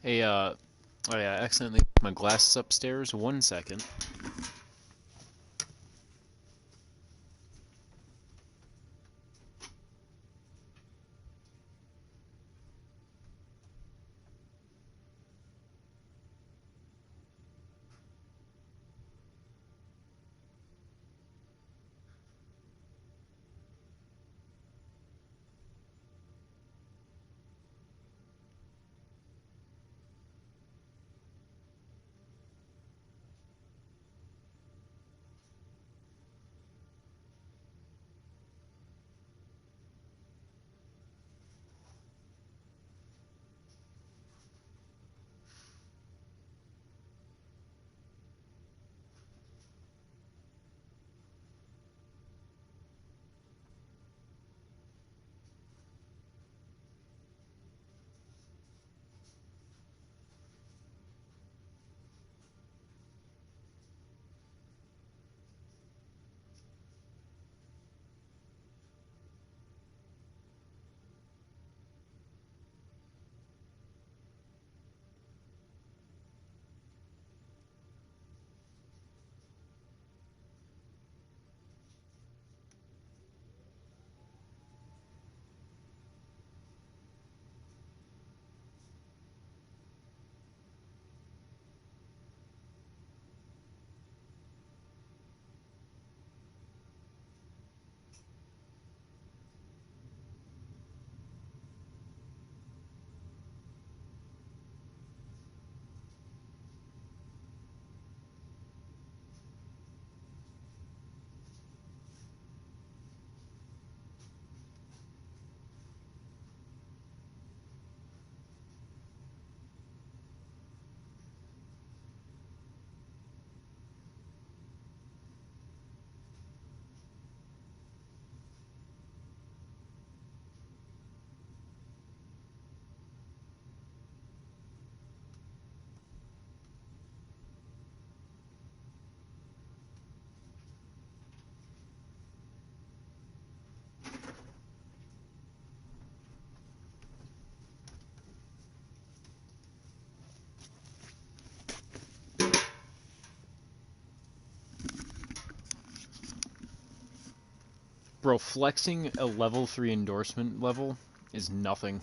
Hey, oh yeah, I accidentally put my glasses upstairs. 1 second. Bro, flexing a level 3 endorsement level is nothing.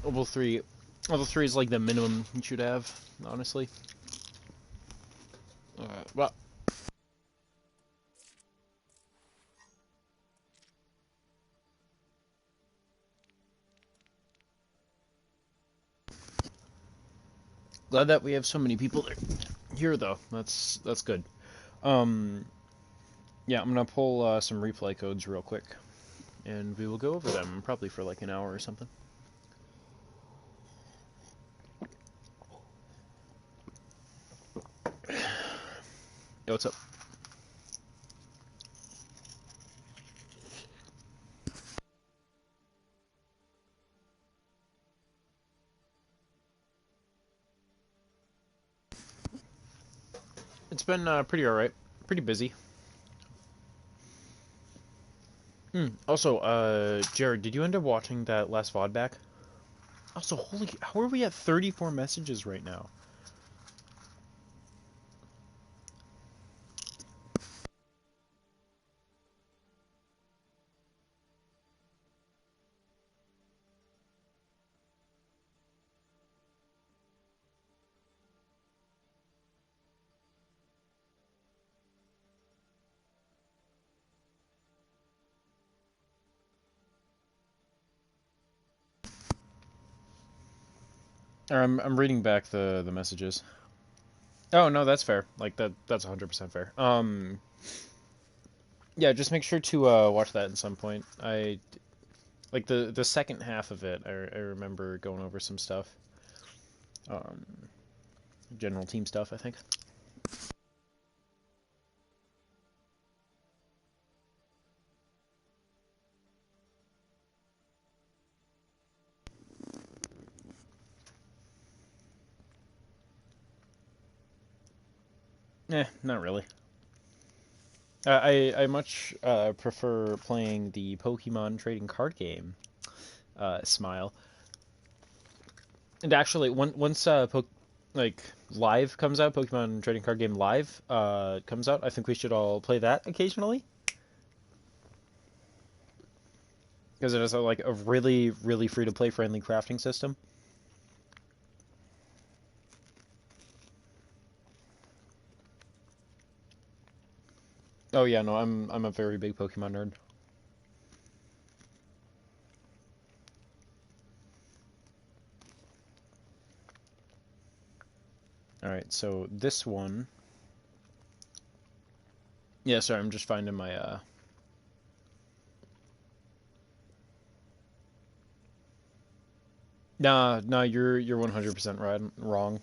Level 3, level 3 is like the minimum you should have, honestly. Well, glad that we have so many people here, though. That's good. Um, yeah, I'm gonna pull some replay codes real quick, and we will go over them probably for like an hour or something. Yo, what's up? It's been pretty alright. Pretty busy. Also, Jared, did you end up watching that last VOD back? Also, holy, how are we at 34 messages right now? Or I'm reading back the messages. Oh no, that's fair. Like that's 100% fair. Yeah, just make sure to watch that at some point. I like the second half of it. I remember going over some stuff. Um, General team stuff, I think. Not really. I much prefer playing the Pokemon trading card game. Smile. And actually, once like Live comes out, Pokemon Trading Card Game Live comes out, I think we should all play that occasionally. Because it has like a really, really free-to-play friendly crafting system. Oh yeah, no, I'm a very big Pokemon nerd. Alright, so this one... Yeah, sorry, I'm just finding my, Nah, you're 100% right, wrong.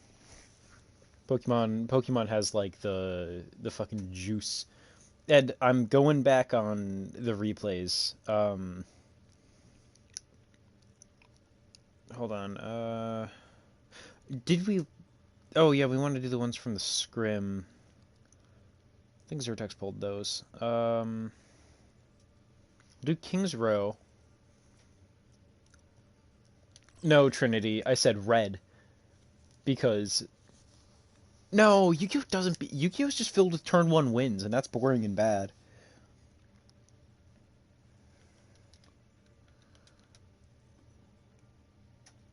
Pokemon has, like, the fucking juice. And I'm going back on the replays. Hold on, did we... Oh, yeah, we want to do the ones from the Scrim. I think Zertex pulled those. Do King's Row. No, Trinity. I said red. Because... No, Yu-Gi-Oh! Doesn't... Yu-Gi-Oh! Is just filled with turn 1 wins, and that's boring and bad.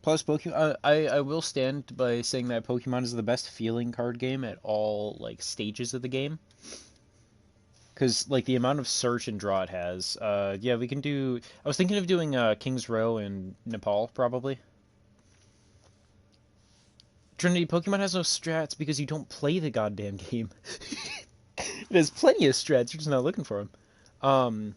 Plus, Pokemon... I will stand by saying that Pokemon is the best feeling card game at all, like, stages of the game. Because, like, the amount of search and draw it has. Yeah, we can do... I was thinking of doing King's Row and Nepal, probably. Trinity, Pokemon has no strats because you don't play the goddamn game. It has plenty of strats, you're just not looking for them.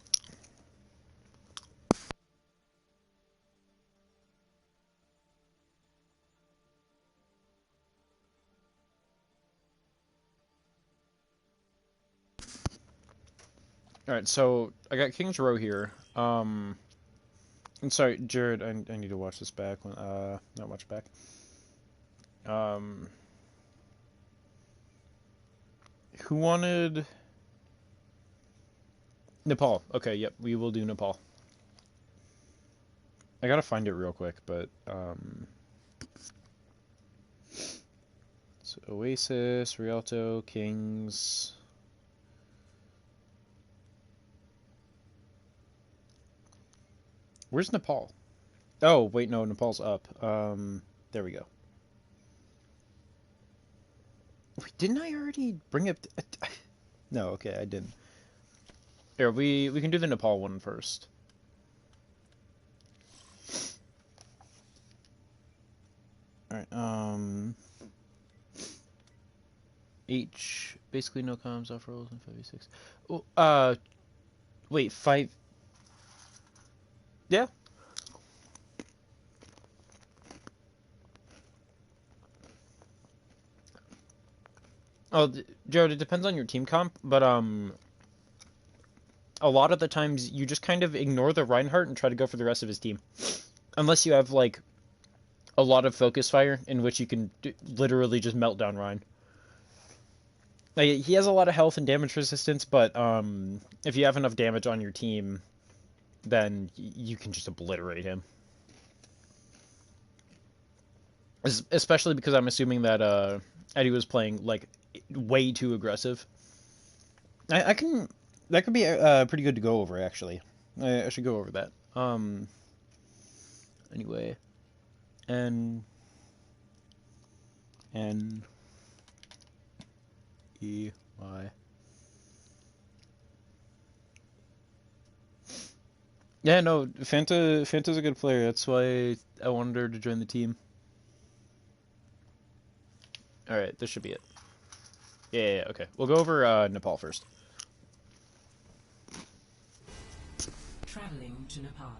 Alright, so I got King's Row here. I'm sorry, Jared, I need to watch this back. Not watch back. Who wanted... Nepal. Okay, yep, we will do Nepal. I gotta find it real quick, but, So, Oasis, Rialto, Kings... Where's Nepal? Oh, wait, no, Nepal's up. There we go. Wait, didn't I already bring up... No, okay, I didn't. Here, we can do the Nepal one first. Alright, H, basically no comms, off rolls, and 5v6. Oh, wait, 5... Yeah. Oh, Jared, it depends on your team comp, but, a lot of the times you just kind of ignore the Reinhardt and try to go for the rest of his team. Unless you have, like, a lot of focus fire, in which you can literally just melt down Rein. Like, he has a lot of health and damage resistance, but, if you have enough damage on your team, then you can just obliterate him. Especially because I'm assuming that, Eddie was playing, like, way too aggressive. I can... That could be pretty good to go over, actually. I should go over that. Anyway. N... E... Y... Yeah, no, Fanta's a good player. That's why I wanted her to join the team. Alright, this should be it. Yeah, okay. We'll go over Nepal first. Traveling to Nepal.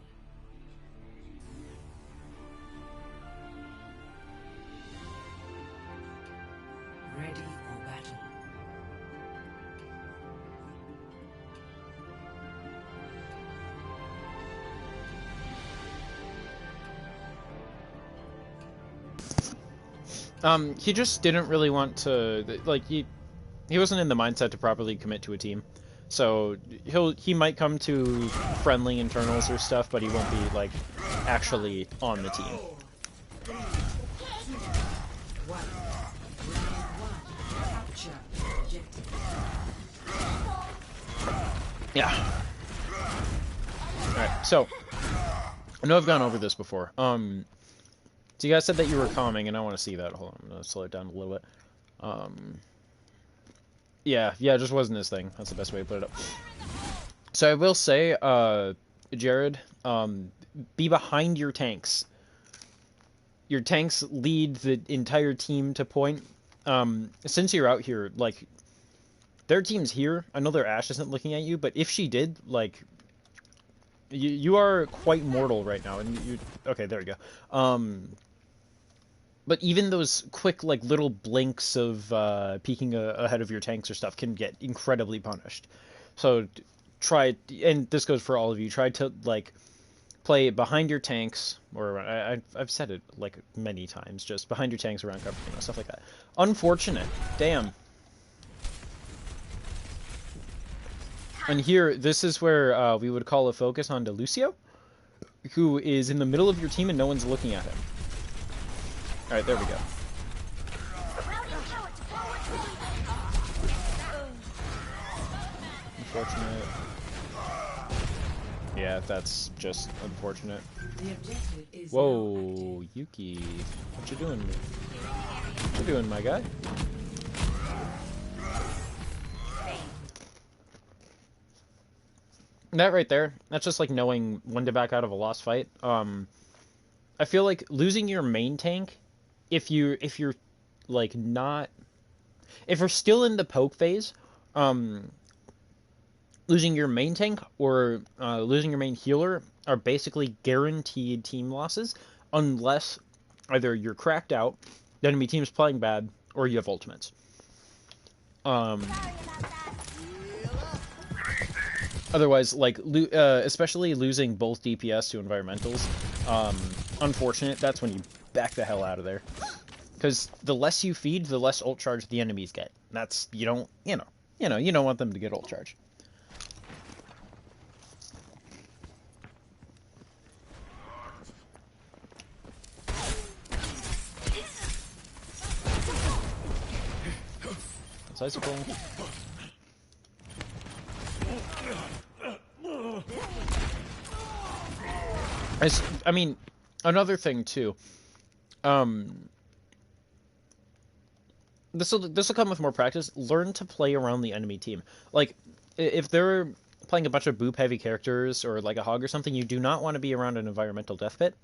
Ready for battle. He just didn't really want to, like, he wasn't in the mindset to properly commit to a team. So he might come to friendly internals or stuff, but he won't be, like, actually on the team. one. Round one. Capture objective. Yeah. Alright, so I know I've gone over this before. So you guys said that you were calming, and I want to see that. Hold on, I'm gonna slow it down a little bit. Yeah, it just wasn't his thing. That's the best way to put it up. So I will say, Jared, be behind your tanks. Your tanks lead the entire team to point. Since you're out here, like, their team's here. I know their Ashe isn't looking at you, but if she did, like, you are quite mortal right now, and you okay, there you go. But even those quick, like, little blinks of peeking ahead of your tanks or stuff can get incredibly punished. So try, and this goes for all of you, try to, like, play behind your tanks, or I've said it, like, many times, just behind your tanks, around cover, stuff like that. Unfortunate. Damn. And here, this is where we would call a focus onto Lucio, who is in the middle of your team and no one's looking at him. Alright, there we go. Unfortunate. Yeah, that's just unfortunate. Whoa, Yuki. What you doing? What you doing, my guy? That right there, that's just like knowing when to back out of a lost fight. I feel like losing your main tank, if you're like not, if you're still in the poke phase, losing your main tank or losing your main healer are basically guaranteed team losses, unless either you're cracked out, the enemy team's playing bad, or you have ultimates. Otherwise, like, especially losing both DPS to environmentals, unfortunate. That's when you back the hell out of there. Because the less you feed, the less ult charge the enemies get. That's, you don't want them to get ult charge. That's icicle. I mean, another thing too. This will come with more practice. Learn to play around the enemy team. Like, if they're playing a bunch of boop heavy characters or like a hog or something, you do not want to be around an environmental death pit.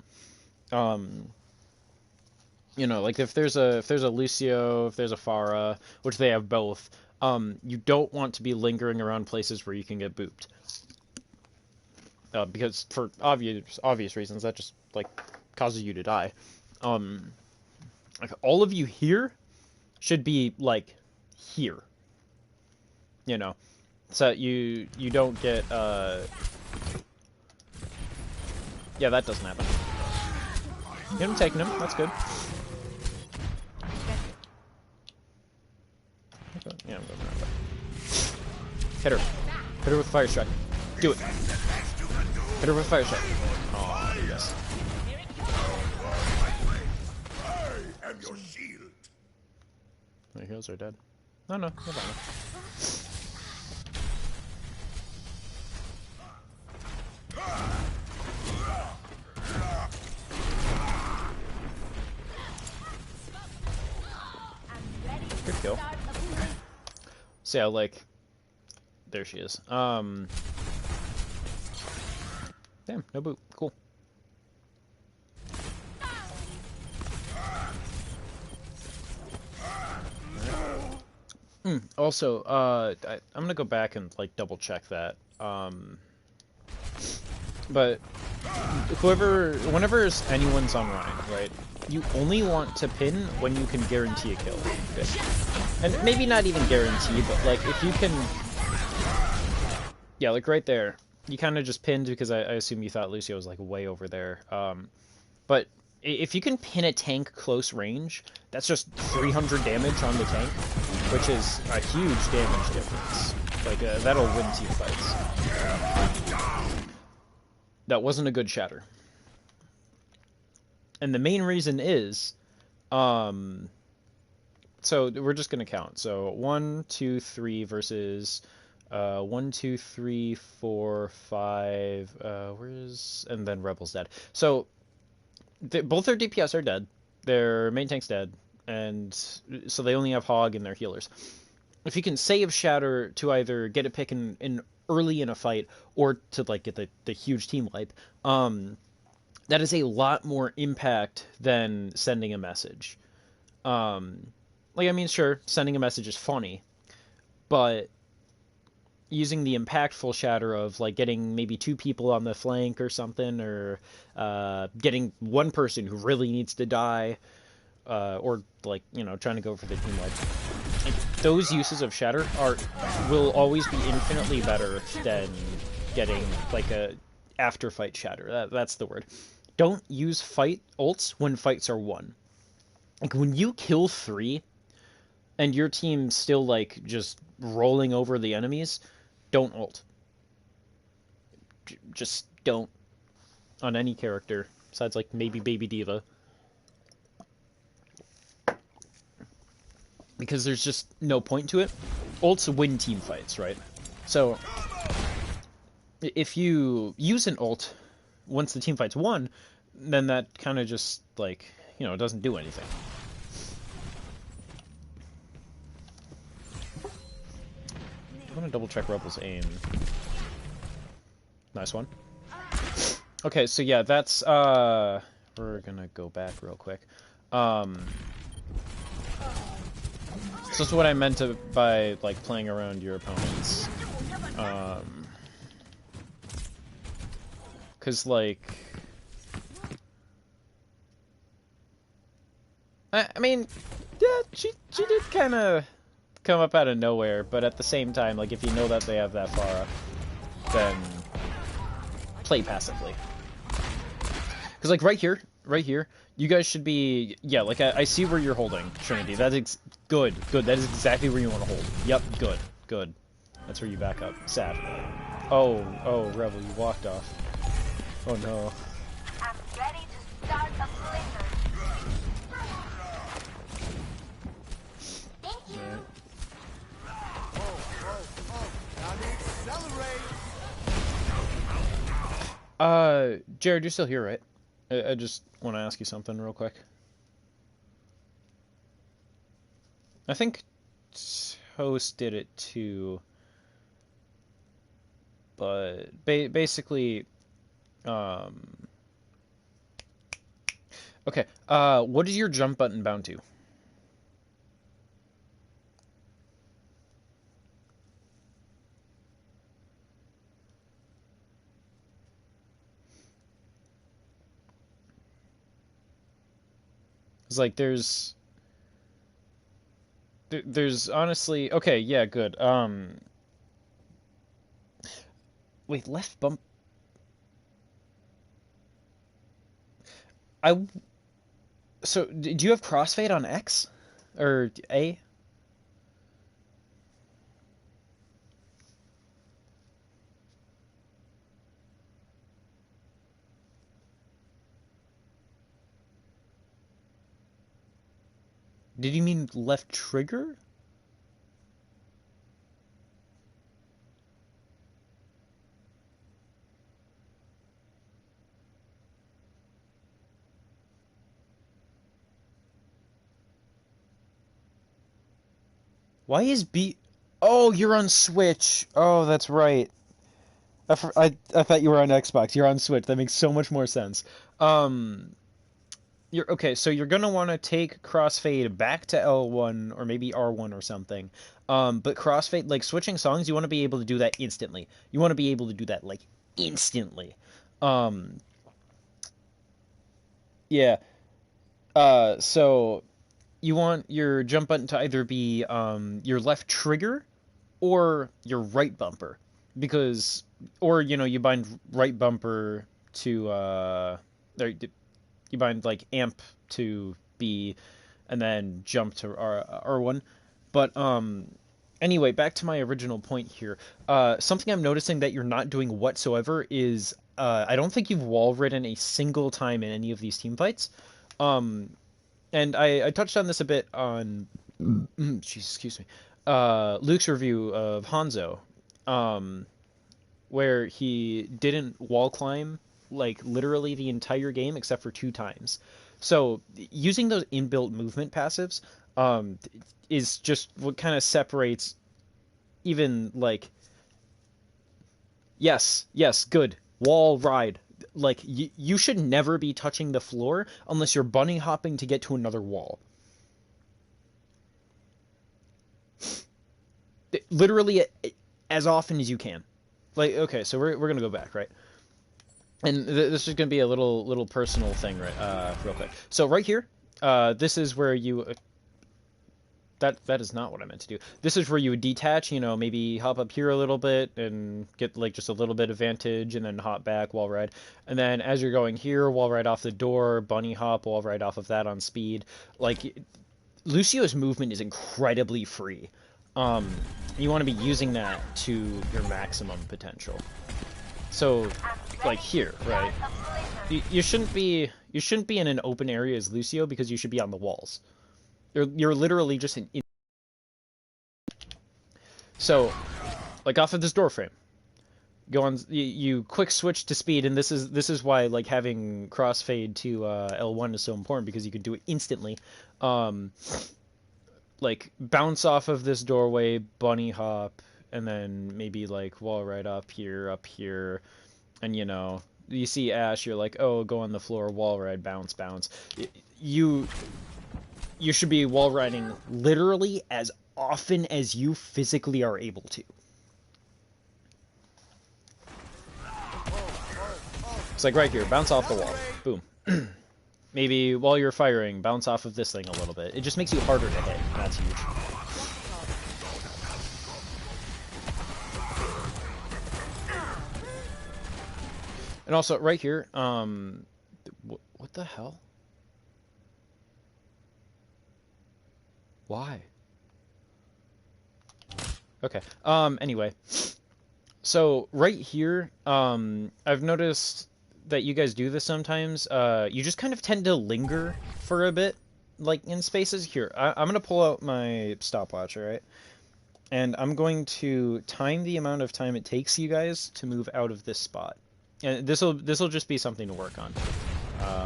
Like if there's a Lucio, if there's a Pharah, which they have both, you don't want to be lingering around places where you can get booped. Because for obvious reasons, that just like causes you to die. Like all of you here should be like here, so you don't get yeah, that doesn't happen. I'm taking him. That's good. Yeah, I'm going around. Hit her. Hit her with fire strike. Do it. Hit her with fire strike. Oh, yes. I am your shield. My heals are dead. No, no, no, no. Good kill. So yeah, like, there she is. Damn, no boot. Cool. Also, I'm gonna go back and like double check that. But whenever anyone's on Rhine, right? You only want to pin when you can guarantee a kill. Okay. And maybe not even guarantee, but like if you can, yeah, like right there, you kind of just pinned because I assume you thought Lucio was like way over there. But if you can pin a tank close range, that's just 300 damage on the tank, which is a huge damage difference. Like that'll win team fights. That wasn't a good shatter. And the main reason is, So we're just gonna count. So 1, 2, 3 versus 1, 2, 3, 4, 5. Where's and then Rebel's dead. So both their DPS are dead. Their main tank's dead, and so they only have Hog and their healers. If you can save Shatter to either get a pick in early in a fight or to like get the huge team wipe, that is a lot more impact than sending a message. Like I mean, sure, sending a message is funny, but using the impactful Shatter of like getting maybe two people on the flank or something, or getting one person who really needs to die, or like trying to go for the team wipe. Like, those uses of Shatter will always be infinitely better than getting like a after fight Shatter. That's the word. Don't use fight ults when fights are won. Like when you kill 3 and your team's still like just rolling over the enemies, don't ult. Just don't on any character besides like maybe Baby Diva. Because there's just no point to it. Ults win team fights, right? So if you use an ult once the team fight's won, then that kind of just like, doesn't do anything. I want to double check Rebel's aim. Nice one. Okay, so yeah, that's we're gonna go back real quick. So that's what I meant by like playing around your opponents. Cause like I mean, yeah, she did kind of come up out of nowhere, but at the same time, like if you know that they have that far up, then play passively. Because like right here, you guys should be, yeah, like I see where you're holding, Trinity. That's good. That is exactly where you want to hold. Yep, good. That's where you back up. Sad. Oh, Rebel, you walked off. Oh no. I'm ready to start a blizzard. Thank you. Jared, you're still here, right? I just want to ask you something real quick. I think Toast did it too, but basically, okay. What is your jump button bound to? It's like there's honestly, okay, yeah, good. Wait, left bump. So do you have crossfade on X or A? Did you mean left trigger? Why is B... Oh, you're on Switch. Oh, that's right. I thought you were on Xbox. You're on Switch. That makes so much more sense. You're okay, so you're gonna want to take crossfade back to L1 or maybe R1 or something. But crossfade, like switching songs, you want to be able to do that instantly. You want to be able to do that like instantly. Um, yeah. So you want your jump button to either be your left trigger or your right bumper, because or you bind right bumper to you bind like amp to B and then jump to R1. But anyway, back to my original point here. Something I'm noticing that you're not doing whatsoever is I don't think you've wall ridden a single time in any of these team fights. And I touched on this a bit on excuse me. Luke's review of Hanzo, um, where he didn't wall climb like literally the entire game except for 2 times. So using those inbuilt movement passives um, is just what kind of separates even like yes, good wall ride. Like you should never be touching the floor unless you're bunny hopping to get to another wall. Literally as often as you can. Like okay, so we're gonna go back, right? And this is gonna be a little personal thing, right? Real quick. So right here, this is where you that is not what I meant to do. This is where you would detach, maybe hop up here a little bit and get like just a little bit of vantage and then hop back, wall ride. And then as you're going here, wall ride off the door, bunny hop, wall ride off of that on speed. Like Lucio's movement is incredibly free. Um, you want to be using that to your maximum potential. So like here, right? You shouldn't be in an open area as Lucio because you should be on the walls. You're literally just in. So, like off of this door frame, go on. You quick switch to speed, and this is why like having crossfade to L1 is so important because you can do it instantly. Um, like bounce off of this doorway, bunny hop, and then maybe like wall right up here, and you see Ash, you're like, oh, go on the floor, wall ride, bounce, bounce. You you should be wall riding literally as often as you physically are able to. It's like right here, bounce off the wall, boom. Maybe while you're firing, bounce off of this thing a little bit. It just makes you harder to hit, and that's huge. And also, right here, what the hell? Why? Okay. Anyway. So, right here, I've noticed that you guys do this sometimes. You just kind of tend to linger for a bit, like, in spaces. Here, I'm gonna pull out my stopwatch, alright? And I'm going to time the amount of time it takes you guys to move out of this spot. And this'll just be something to work on.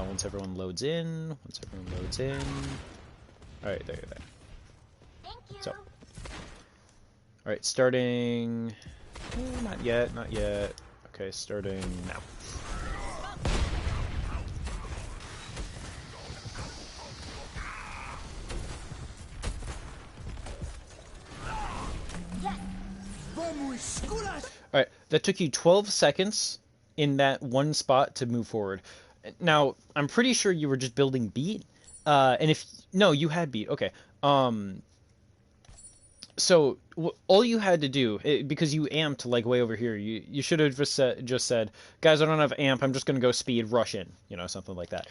Once everyone loads in. Alright, there. Thank you. So. Alright, starting... Not yet. Okay, starting now. Alright, that took you 12 seconds in that one spot to move forward. Now, I'm pretty sure you were just building beat. And if... No, you had beat. Okay. So all you had to do, because you amped like way over here, you should have just said, guys, I don't have amp. I'm just gonna go speed, rush in, something like that.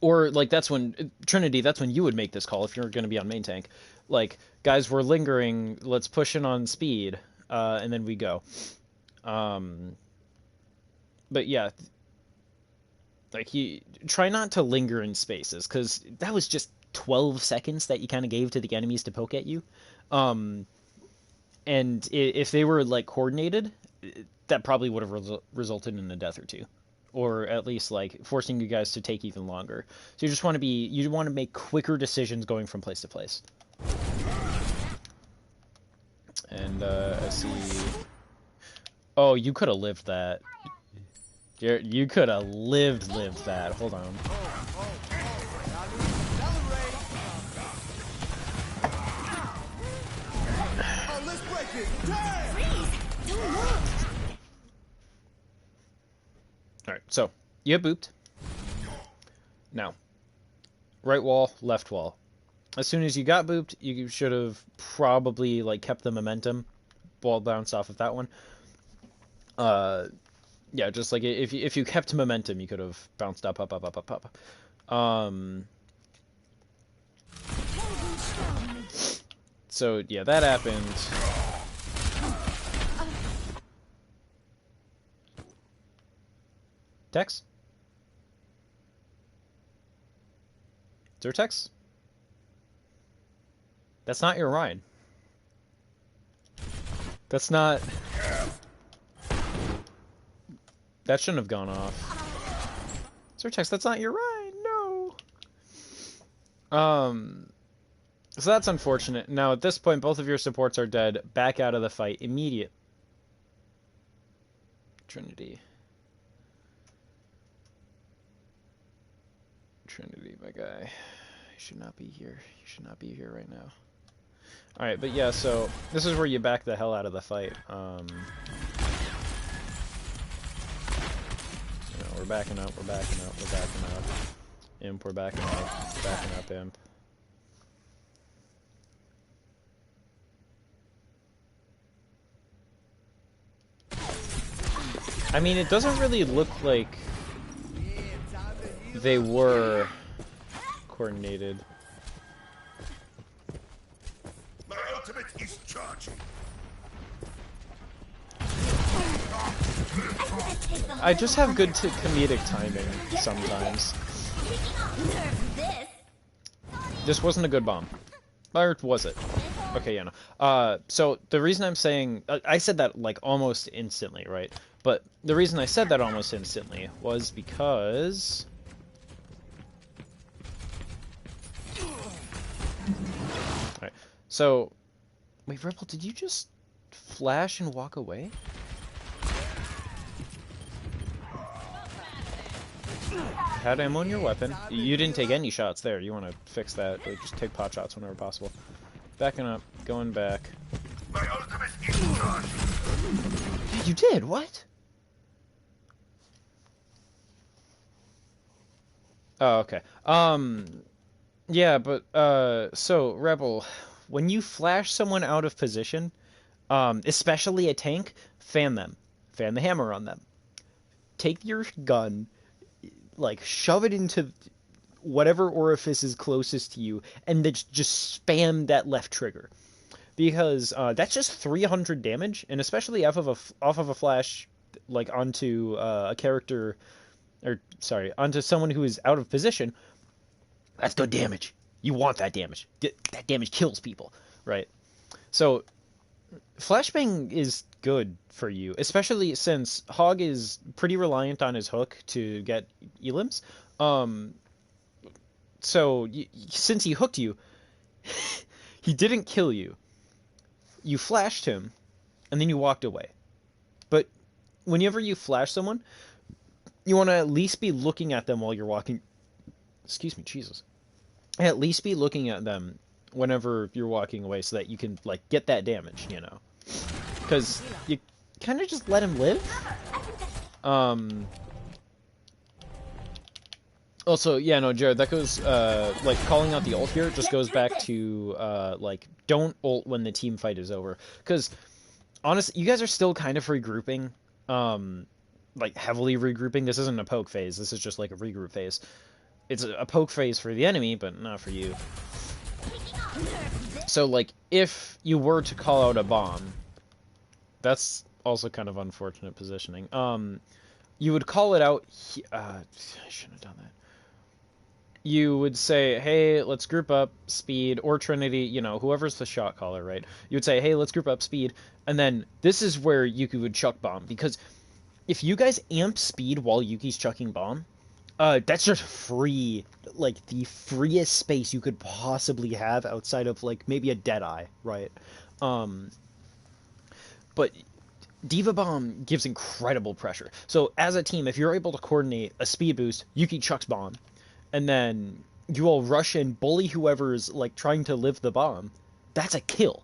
Or like that's when Trinity, that's when you would make this call if you're gonna be on main tank. Like, guys, we're lingering. Let's push in on speed, and then we go. But yeah, like you try not to linger in spaces because that was just 12 seconds that you kind of gave to the enemies to poke at you. And if they were like coordinated, that probably would have resulted in a death or two, or at least like forcing you guys to take even longer. So you want to make quicker decisions going from place to place. And I see. Oh, you could have lived that. You could have lived that. Hold on. Alright, so, you have booped. Now, right wall, left wall. As soon as you got booped, you should have probably, like, kept the momentum. Ball bounced off of that one. Yeah, just like, if you kept momentum, you could have bounced up. So, yeah, that happened. Dex? Zertex? That's not your Rhine. That's not... That shouldn't have gone off. Zertex, that's not your Rhine, no! So that's unfortunate. Now, at this point, both of your supports are dead. Back out of the fight. Immediate. Trinity. Trinity, my guy. You should not be here. You should not be here right now. Alright, but yeah, so this is where you back the hell out of the fight. You know, we're backing up, we're backing up, we're backing up. Imp, we're backing up, Imp. I mean, it doesn't really look like they were coordinated. My ultimate is charging. I just have good comedic timing sometimes. This wasn't a good bomb. Or was it? Okay, yeah, no. So the reason I'm saying... I said that, like, almost instantly, right? But the reason I said that almost instantly was because... Alright, so... Wait, Rebel, did you just flash and walk away? Had ammo on your weapon. You didn't take any shots there. You want to fix that. Like, just take pot shots whenever possible. Backing up, going back. My ultimate is charging. You did? What? Oh, okay. Yeah, but, so, Rebel, when you flash someone out of position, especially a tank, fan them. Fan the hammer on them. Take your gun, like, shove it into whatever orifice is closest to you, and then just spam that left trigger. Because, that's just 300 damage, and especially off of a flash, like, onto, a character... Or, sorry, onto someone who is out of position, that's good damage. You want that damage. That damage kills people, right? So, flashbang is good for you, especially since Hog is pretty reliant on his hook to get elims. So, since he hooked you, he didn't kill you. You flashed him, and then you walked away. But whenever you flash someone... You want to at least be looking at them while you're walking. Excuse me, Jesus. At least be looking at them whenever you're walking away so that you can, like, get that damage, you know. Because you kind of just let him live. Also, yeah, no, Jared, that goes, like, calling out the ult here just goes back to, like, don't ult when the team fight is over. Because, honestly, you guys are still kind of regrouping, like, heavily regrouping. This isn't a poke phase. This is just, like, a regroup phase. It's a poke phase for the enemy, but not for you. So, like, if you were to call out a bomb, that's also kind of unfortunate positioning. You would call it out... I shouldn't have done that. You would say, hey, let's group up, speed, or Trinity, you know, whoever's the shot caller, right? You would say, hey, let's group up, speed, and then this is where Yuki would chuck bomb, because... If you guys amp speed while Yuki's chucking bomb, that's just free, like, the freest space you could possibly have outside of, like, maybe a Deadeye, right? But Diva Bomb gives incredible pressure. So, as a team, if you're able to coordinate a speed boost, Yuki chucks bomb, and then you all rush and bully whoever's, like, trying to live the bomb, that's a kill.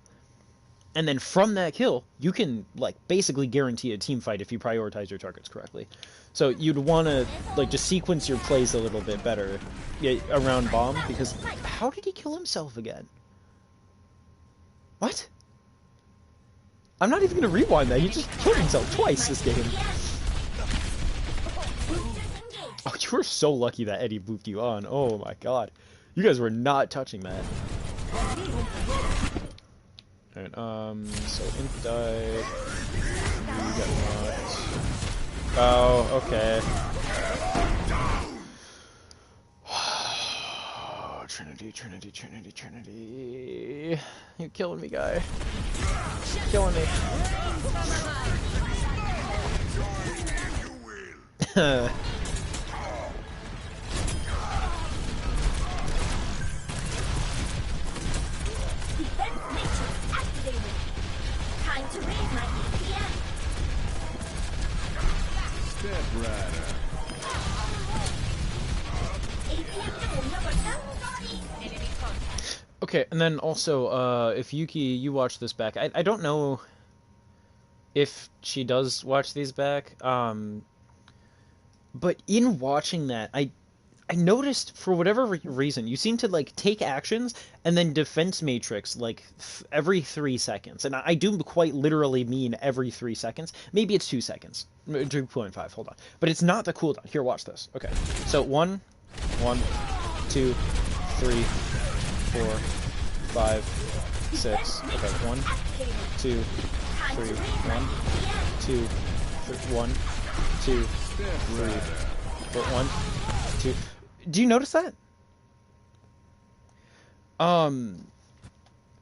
And then from that kill, you can, like, basically guarantee a team fight if you prioritize your targets correctly. So you'd want to, like, just sequence your plays a little bit better around bomb, because how did he kill himself again? What? I'm not even going to rewind that. He just killed himself twice this game. Oh, you were so lucky that Eddie booped you on. Oh my god. You guys were not touching that. Alright, so Imp died. You got knocked. Oh, okay. Trinity. You're killing me, guy. Killing me. Defense matrix activated. Time to raise my APM. Step rider. APM double number 7. Enemy contact. Okay, and then also, if Yuki, you watch this back, I don't know if she does watch these back, but in watching that, I noticed, for whatever reason, you seem to, like, take actions and then defense matrix, like, every 3 seconds. And I do quite literally mean every 3 seconds. Maybe it's 2 seconds. 2.5, hold on. But it's not the cooldown. Here, watch this. Okay. So, 1, 2, 3, 4, 5, 6. Okay, 1, 2, 3, 1, 2, 1, 2, 3, 4, 1, 2. Do you notice that?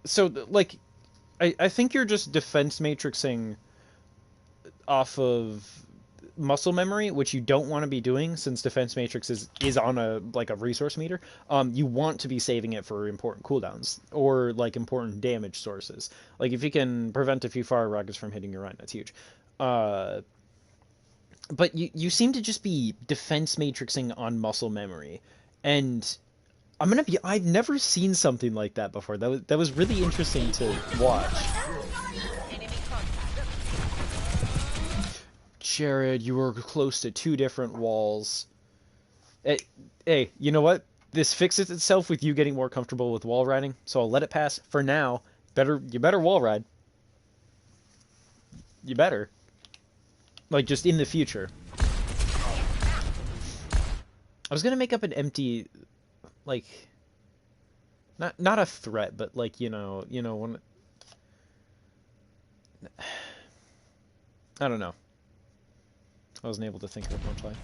So, like, I think you're just defense matrixing off of muscle memory, which you don't want to be doing since defense matrix is on a resource meter. You want to be saving it for important cooldowns or like important damage sources. Like if you can prevent a few fire rockets from hitting your run, that's huge. But you seem to just be defense matrixing on muscle memory, and I've never seen something like that before. That was really interesting to watch. Jared, you were close to 2 different walls. Hey, you know what? This fixes itself with you getting more comfortable with wall riding, so I'll let it pass for now. You better wall ride. You better. Like, just in the future. I was gonna make up an empty, like, not a threat, but like, you know, when, I don't know. I wasn't able to think of it one time.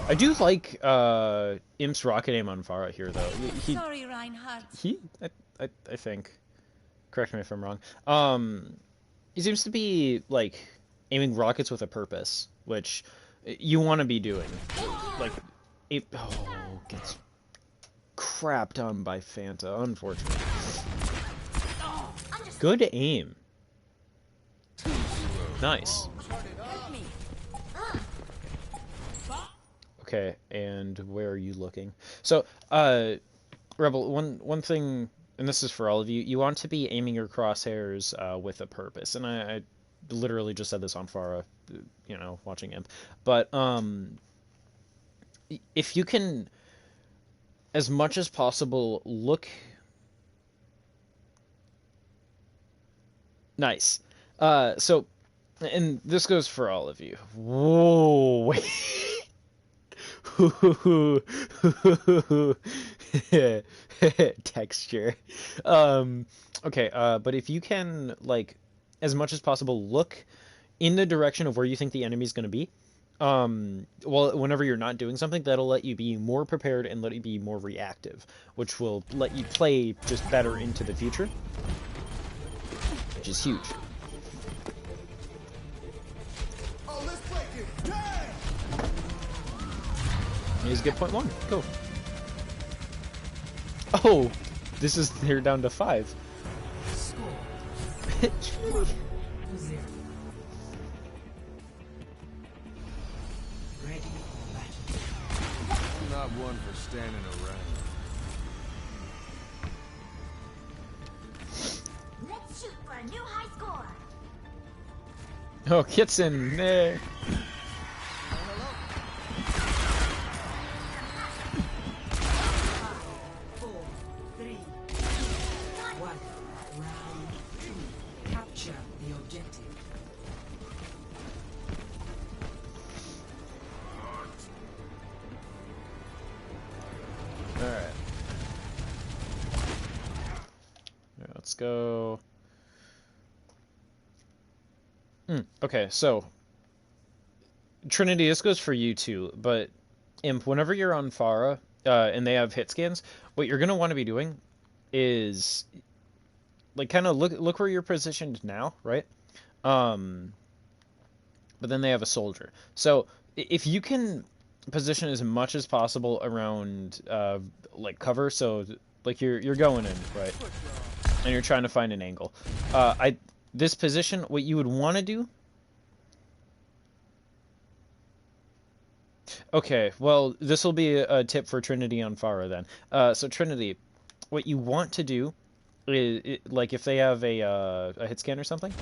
I do like Imp's rocket aim on Farah here, though. Sorry, Reinhardt. I think. Correct me if I'm wrong. He seems to be like aiming rockets with a purpose, which you want to be doing. Like, gets crapped on by Fanta, unfortunately. Good aim. Nice. Okay, and where are you looking? So, Rebel, one thing, and this is for all of you, you want to be aiming your crosshairs with a purpose. And I literally just said this on Farah, you know, watching Imp. But if you can, as much as possible, look... Nice. So, and this goes for all of you. Whoa, wait. Texture. Okay, but if you can, like, as much as possible, look in the direction of where you think the enemy's going to be, well, whenever you're not doing something, that'll let you be more prepared and let you be more reactive, which will let you play just better into the future, which is huge. He's get point 1. Cool. Oh, they're down to 5. Score 1-0. Ready for battle. I'm not one for standing around. Let's shoot for a new high score. Oh, Kitson. Nah. 4, 3, 2, 1. Round 2. Capture the objective. Alright. Let's go. Okay, so Trinity, this goes for you too, but Imp, whenever you're on Pharah, and they have hit scans, what you're gonna want to be doing is like kind of look where you're positioned now, right? Um, but then they have a soldier. So if you can position as much as possible around like cover, so like you're going in, right? And you're trying to find an angle. This position, what you would want to do. Okay, well, this will be a tip for Trinity on Pharah then. So Trinity, what you want to do is, like, if they have a hit scan or something,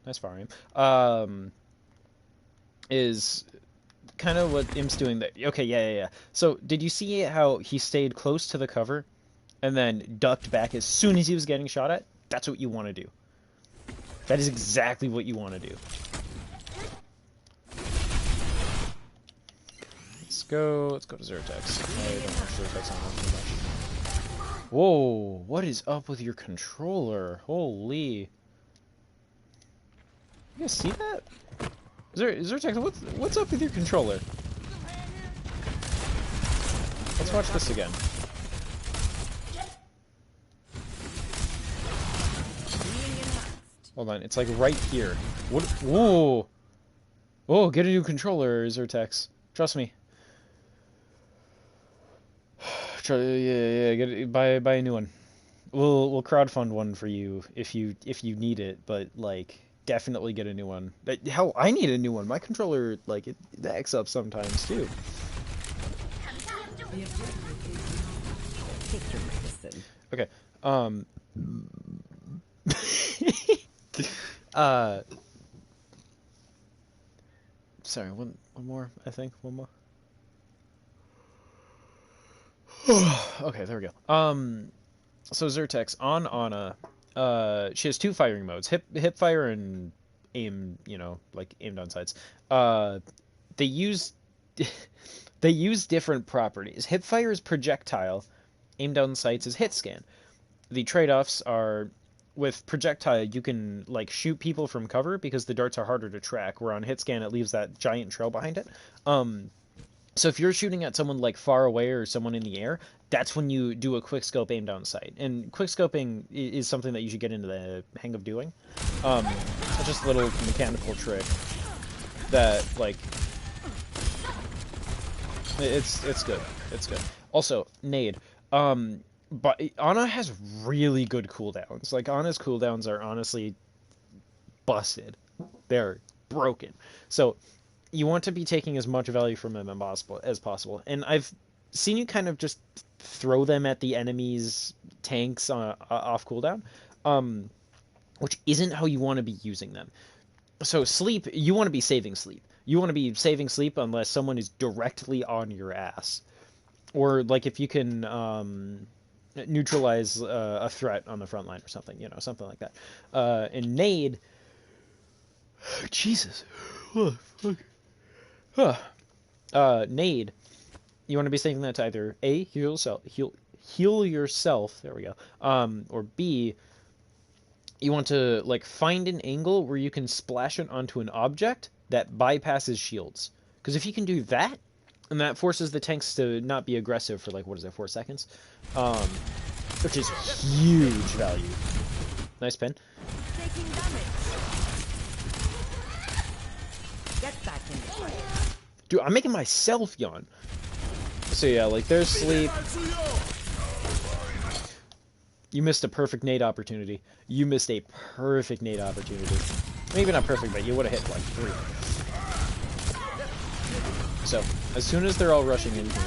nice Pharah aim, is kind of what Imp's doing there. Okay, yeah. So did you see how he stayed close to the cover and then ducked back as soon as he was getting shot at? That's what you want to do. That is exactly what you want to do. Let's go to Zertex. I don't want Zertex on him too much. Whoa, what is up with your controller? Holy. You guys see that? Zertex, what's up with your controller? Let's watch this again. Hold on, it's like right here. What? Whoa! Whoa, get a new controller, Zertex. Trust me. Yeah, buy a new one. We'll crowdfund one for you if you need it, but like definitely get a new one. Hell, I need a new one. My controller like it acts up sometimes too. Take your medicine. Okay. Sorry, one more, I think. One more. Okay, there we go. So Zertex on Ana, she has two firing modes: hip fire and aim. You know, like aim down sights. They use they use different properties. Hip fire is projectile, aim down sights is hit scan. The trade-offs are with projectile you can like shoot people from cover because the darts are harder to track. Where on hit scan it leaves that giant trail behind it. So if you're shooting at someone like far away or someone in the air, that's when you do a quick scope aim down sight. And quick scoping is something that you should get into the hang of doing. It's just a little mechanical trick that like it's good. It's good. Also, nade. But Ana has really good cooldowns. Like Ana's cooldowns are honestly busted. They're broken. So you want to be taking as much value from them as possible. And I've seen you kind of just throw them at the enemy's tanks off cooldown, which isn't how you want to be using them. So sleep, you want to be saving sleep. You want to be saving sleep unless someone is directly on your ass. Or like if you can neutralize a threat on the front line or something, you know, something like that. And nade, Jesus, oh, fuck. Nade, you want to be saving that to either A, heal yourself, there we go, or B, you want to like find an angle where you can splash it onto an object that bypasses shields. Because if you can do that, and that forces the tanks to not be aggressive for like, what is it, 4 seconds? Which is huge value. Nice pin. Taking damage. Get back in the fight. Dude, I'm making myself yawn. So yeah, like there's sleep. You missed a perfect nade opportunity. You missed a perfect nade opportunity. Maybe not perfect, but you would have hit like 3. So, as soon as they're all rushing in here.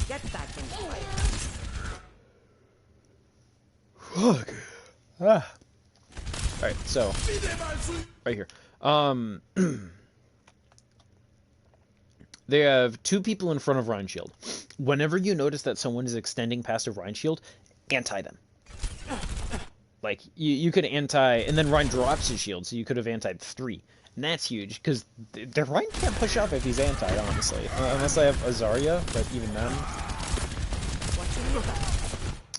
Get back in the fight. Fuck. Alright, so right here. They have 2 people in front of Rhine Shield. Whenever you notice that someone is extending past a Rhine Shield, anti them. Like, you could anti, and then Rhine drops his shield, so you could have antied 3. And that's huge, because the Rhine can't push up if he's anti, honestly. Unless I have Azaria, but even then.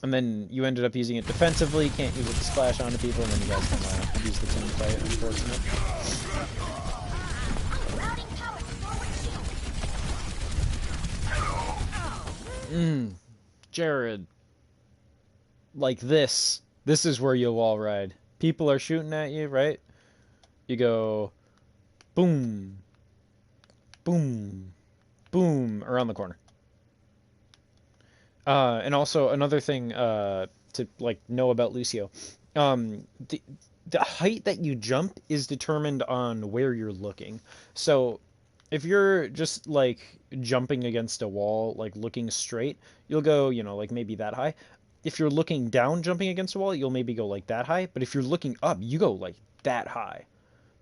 And then you ended up using it defensively, can't use it to splash onto people, and then you guys can use the team fight, unfortunate. Jared. Like this. This is where you wall ride. People are shooting at you, right? You go boom, boom, boom around the corner. And also another thing to like know about Lucio, the height that you jump is determined on where you're looking. So if you're just like jumping against a wall, like looking straight, you'll go, you know, like maybe that high. If you're looking down, jumping against a wall, you'll maybe go like that high. But if you're looking up, you go like that high.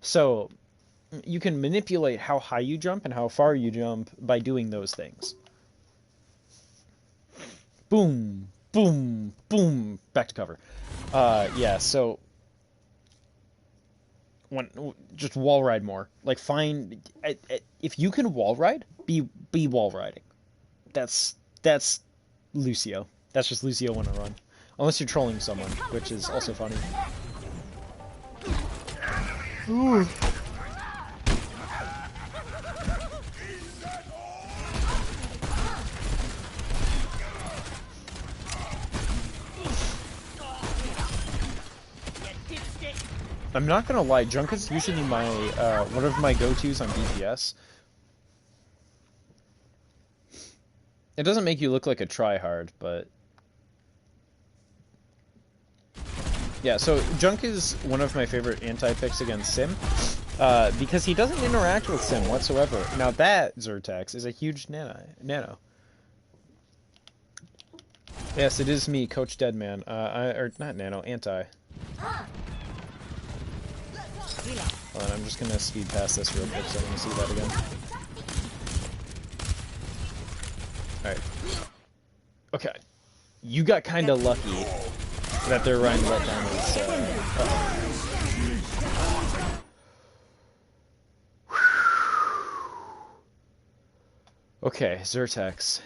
So you can manipulate how high you jump and how far you jump by doing those things. Boom, boom, boom. Back to cover. Yeah, so just wall ride more. Like find if you can wall ride, be wall riding. That's Lucio. That's just Lucio on a run. Unless you're trolling someone, which is also funny. Ooh. I'm not gonna lie, Junket's usually my one of my go-tos on DPS. It doesn't make you look like a tryhard, but yeah. So Junk is one of my favorite anti-picks against Sim, because he doesn't interact with Sim whatsoever. Now that Zertax is a huge nano. Yes, it is me, Coach Deadman. Or not nano, anti. Hold on, I'm just gonna speed past this real quick so I can see that again. Alright. Okay. You got kinda lucky that their Rhine letdown is, Okay, Zertax.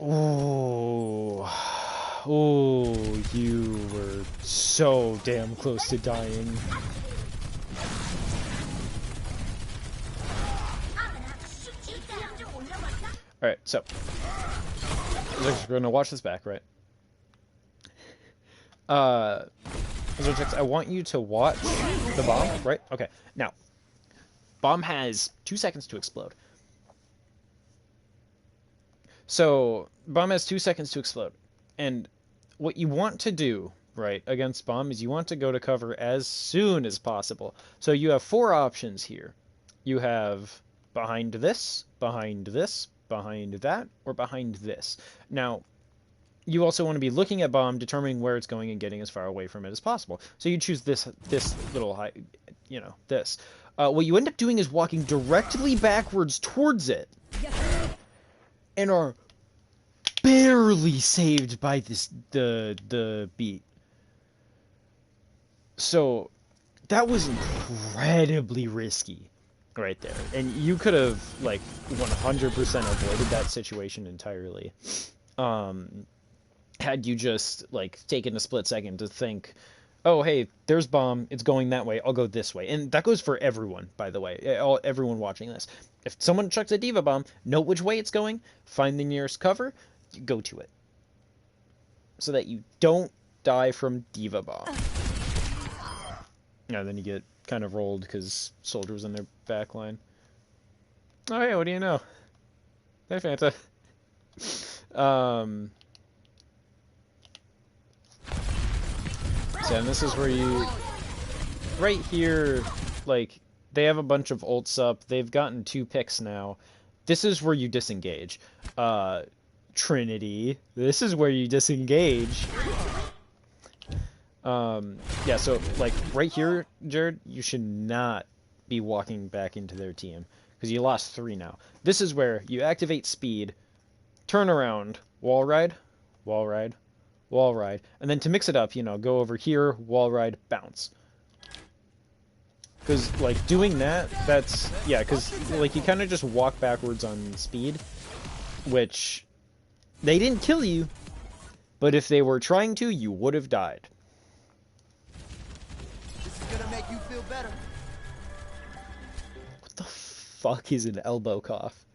Ooh. Oh, you were so damn close to dying. Alright, so we're gonna watch this back, right? Zertax, I want you to watch the bomb, right? Okay, now, bomb has 2 seconds to explode. So, bomb has 2 seconds to explode. And what you want to do, right, against bomb is you want to go to cover as soon as possible. So you have 4 options here. You have behind this, behind this, behind that, or behind this. Now, you also want to be looking at bomb, determining where it's going, and getting as far away from it as possible. So you choose this little high, you know, this. What you end up doing is walking directly backwards towards it, and are barely saved by the beat. So that was incredibly risky right there, and you could have like 100% avoided that situation entirely had you just like taken a split second to think, oh hey, there's bomb, it's going that way, I'll go this way. And that goes for everyone, by the way, everyone watching this. If someone chucks a diva bomb, know which way it's going, find the nearest cover, go to it, so that you don't die from diva bomb. Yeah, then you get kind of rolled because soldiers in their back line. Oh yeah, what do you know? Hey Fanta. So, and this is where you, right here, like, they have a bunch of ults up, they've gotten 2 picks now. This is where you disengage. Trinity, this is where you disengage. Yeah, so, like, right here, Jared, you should not be walking back into their team, because you lost 3 now. This is where you activate speed, turn around, wall ride, wall ride, wall ride, and then to mix it up, you know, go over here, wall ride, bounce. Because, like, doing that, that's, yeah, because, like, you kind of just walk backwards on speed, which, they didn't kill you, But if they were trying to, you would have died. This is gonna make you feel better. What the fuck is an elbow cough?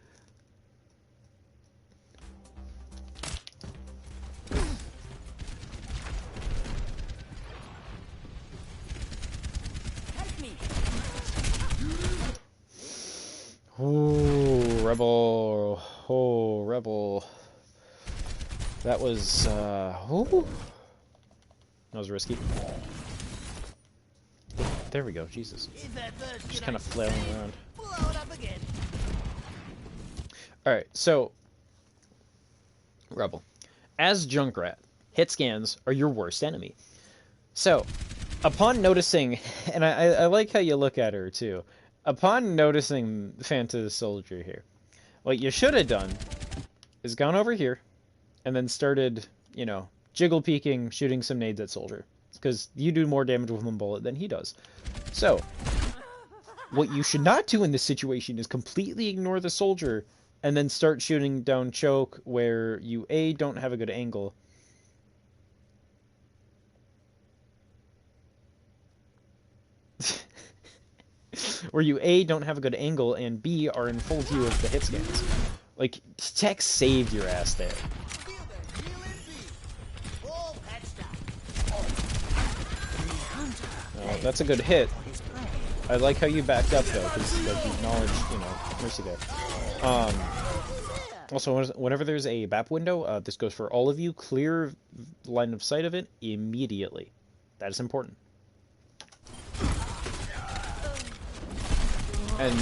Oh, rebel. Oh, rebel. That was, ooh. That was risky. There we go, Jesus. Just kind of flailing around. Alright, so, rebel. As Junkrat, hit scans are your worst enemy. So, upon noticing, and I like how you look at her, too. Upon noticing Fanta's soldier here, what you should have done is gone over here and then started, you know, jiggle peeking, shooting some nades at soldier. Because you do more damage with one bullet than he does. So, what you should not do in this situation is completely ignore the soldier and then start shooting down choke where you, A, don't have a good angle. Where you, A, don't have a good angle, and B, are in full view of the hit scans. Like, tech saved your ass there. That's a good hit. I like how you backed up, though, because like, you acknowledged, you know, mercy there. Also, whenever there's a BAP window, this goes for all of you, clear line of sight of it immediately. That is important. And,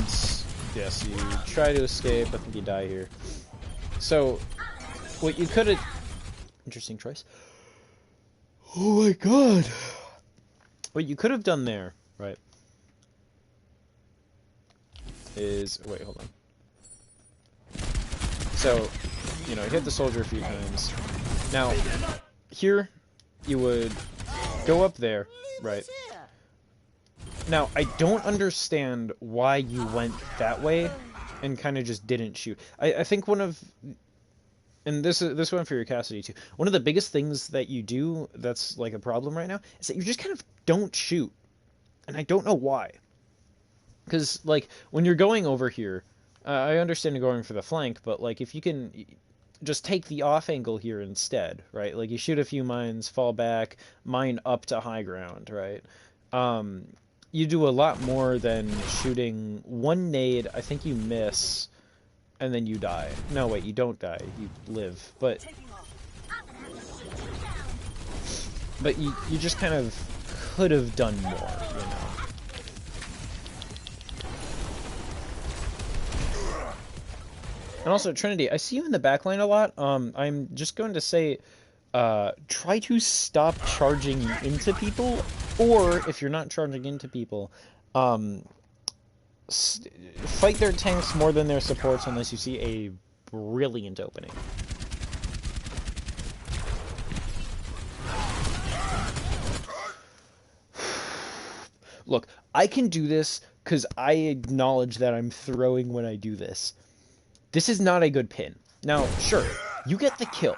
yes, you try to escape. I think you die here. So, what you could have... Interesting choice. Oh my god! What you could have done there, right, is... Wait, hold on. So, you know, hit the soldier a few times. Now, here, you would go up there, right? Now, I don't understand why you went that way and kind of just didn't shoot. I think one of... And this one for your Cassidy, too. One of the biggest things that you do that's, like, a problem right now is that you just kind of don't shoot. And I don't know why. Because, like, when you're going over here, I understand you're going for the flank, but, like, if you can just take the off angle here instead, right? Like, you shoot a few mines, fall back, mine up to high ground, right? You do a lot more than shooting one nade, I think you miss, and then you die. No, wait, you don't die. You live. But you just kind of could have done more, you know? And also, Trinity, I see you in the backline a lot. I'm just going to say, try to stop charging into people, or if you're not charging into people, fight their tanks more than their supports unless you see a brilliant opening. Look, I can do this because I acknowledge that I'm throwing when I do this. This is not a good pin. Now, sure, you get the kill.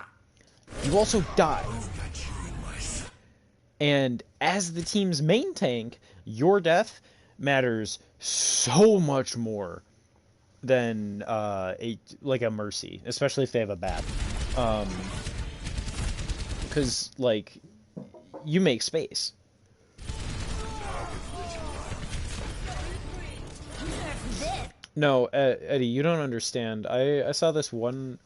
You also die. And as the team's main tank, your death matters so much more than a Mercy, especially if they have a bat. Because, like, you make space. No, Eddie, you don't understand. I saw this one...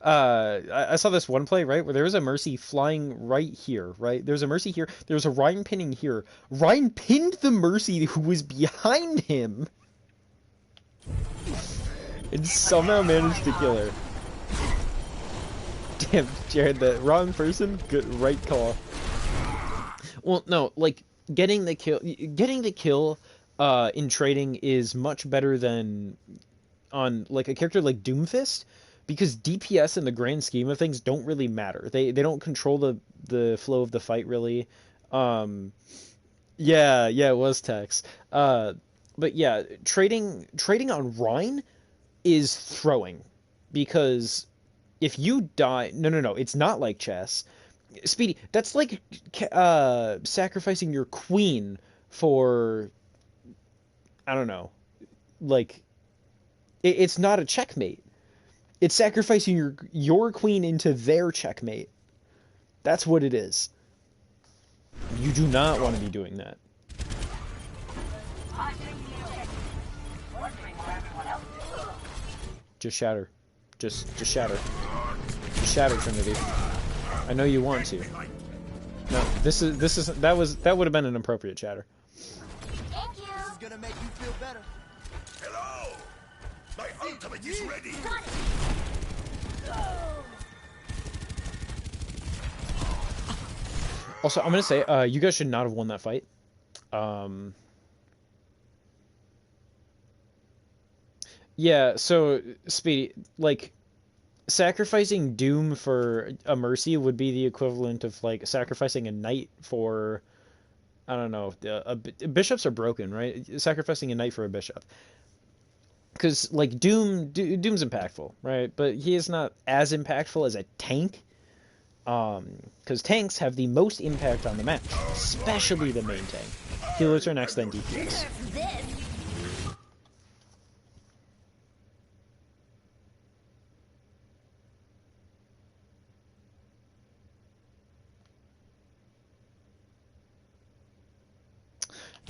I saw this one play, right, where there was a Mercy flying right here, right? There's a Mercy here. There's a Ryan pinning here. Ryan pinned the Mercy who was behind him. And somehow managed to kill her. Damn, Jared, the wrong person? Good, right call. Well, no, like, getting the kill in trading is much better than on, like, a character like Doomfist, because DPS in the grand scheme of things don't really matter. They don't control the flow of the fight, really. Yeah, it was Tex. But yeah, trading on Rhine is throwing, because if you die, no, it's not like chess. Speedy, that's like sacrificing your queen for, I don't know, like it's not a checkmate. It's sacrificing your queen into their checkmate. That's what it is. You do not want to be doing that. Just shatter. Just shatter. Just shatter, Trinity. I know you want to. No, this is that would have been an appropriate shatter. Thank you. This is gonna make you feel better. Hello! My ultimate is ready! Got it. Also, I'm gonna say, you guys should not have won that fight. Yeah, so Speedy, like, sacrificing Doom for a Mercy would be the equivalent of like sacrificing a knight for, I don't know, bishops are broken, right? Sacrificing a knight for a bishop, because like Doom's impactful, right? But he is not as impactful as a tank. Because tanks have the most impact on the match, especially the main tank. Healers are next, then DPS. This.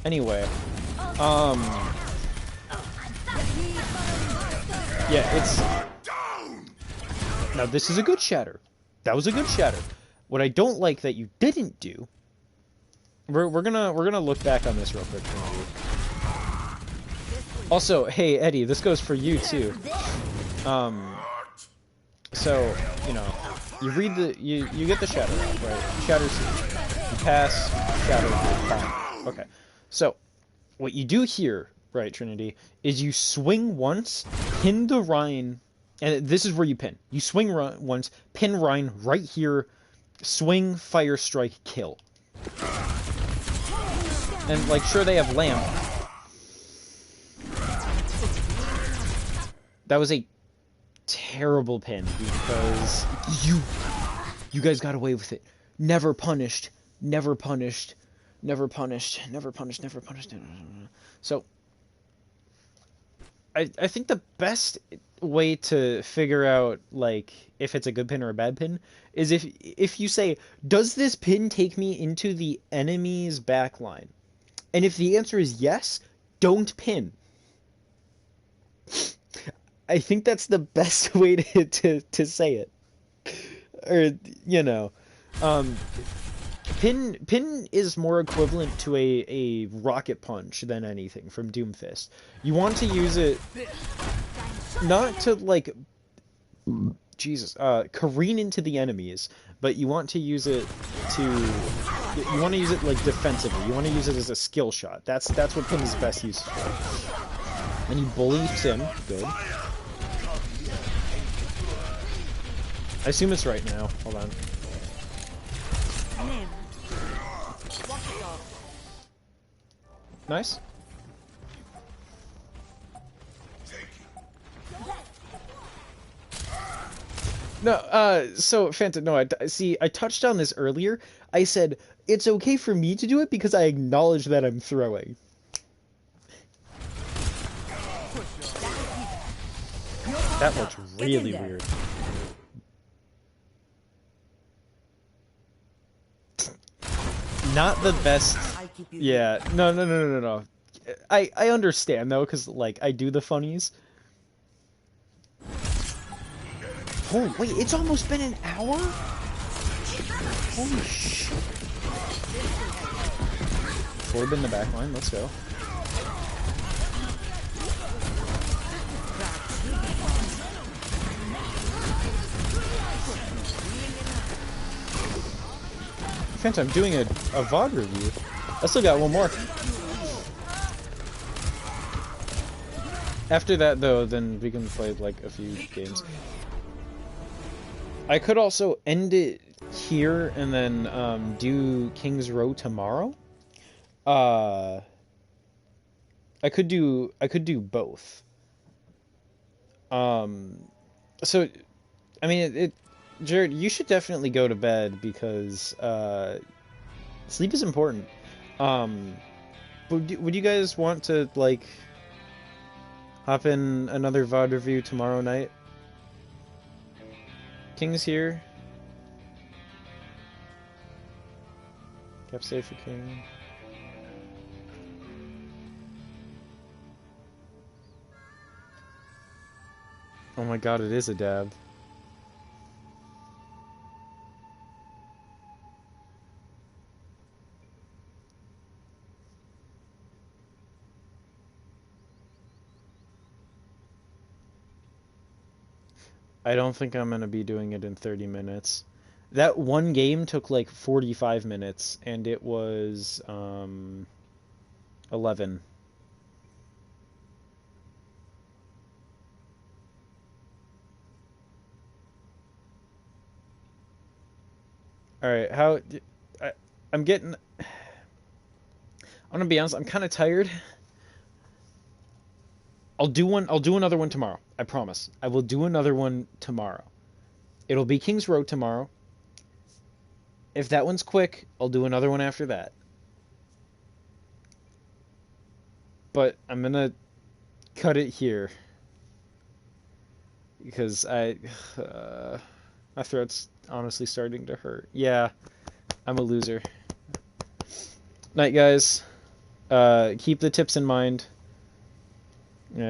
Anyway, yeah, it's... Now this is a good shatter. That was a good shatter. What I don't like that you didn't do... We're gonna look back on this real quick. Also, hey Eddie, this goes for you too. So, you know, you read the... You get the shatter out, right? Shatter's... You pass, shatter, fine. Okay. So, what you do here, right, Trinity, is you swing once, pin the Rhine, and this is where you pin. You swing once, pin Rhine right here, swing, fire, strike, kill. And, like, sure, they have lamp. That was a terrible pin, because you guys got away with it. Never punished, never punished. Never punished, never punished, never punished. So, I think the best way to figure out, like, if it's a good pin or a bad pin is if you say, does this pin take me into the enemy's backline? And if the answer is yes, don't pin. I think that's the best way to say it. Or, you know, Pin is more equivalent to a rocket punch than anything from Doomfist. You want to use it not to, like, careen into the enemies, but you want to use it like defensively. You want to use it as a skill shot. That's what Pin is best used for. And he bullies him. Good. I assume it's right now. Hold on. Nice. No, so, Phantom, no, I touched on this earlier. I said, it's okay for me to do it because I acknowledge that I'm throwing. That looks really weird. Not the best. Yeah, no. I understand though, cause like I do the funnies. Oh wait, it's almost been an hour. Holy shit! Orb in the back line. Let's go. Phantom, I'm doing a VOD review. I still got one more. After that, though, then we can play, like, a few games. I could also end it here and then do King's Row tomorrow. I could do both. So I mean, Jared, you should definitely go to bed because sleep is important. Um, would you guys want to like hop in another VOD review tomorrow night? King's here. Cap safe for King. Oh my god, it is a dab. I don't think I'm gonna be doing it in 30 minutes. That one game took like 45 minutes, and it was 11. All right, I'm getting. I'm gonna be honest. I'm kind of tired. I'll do one. I'll do another one tomorrow. I promise. I will do another one tomorrow. It'll be King's Road tomorrow. If that one's quick, I'll do another one after that. But I'm gonna cut it here because my throat's honestly starting to hurt. Yeah, I'm a loser. Night, guys. Keep the tips in mind.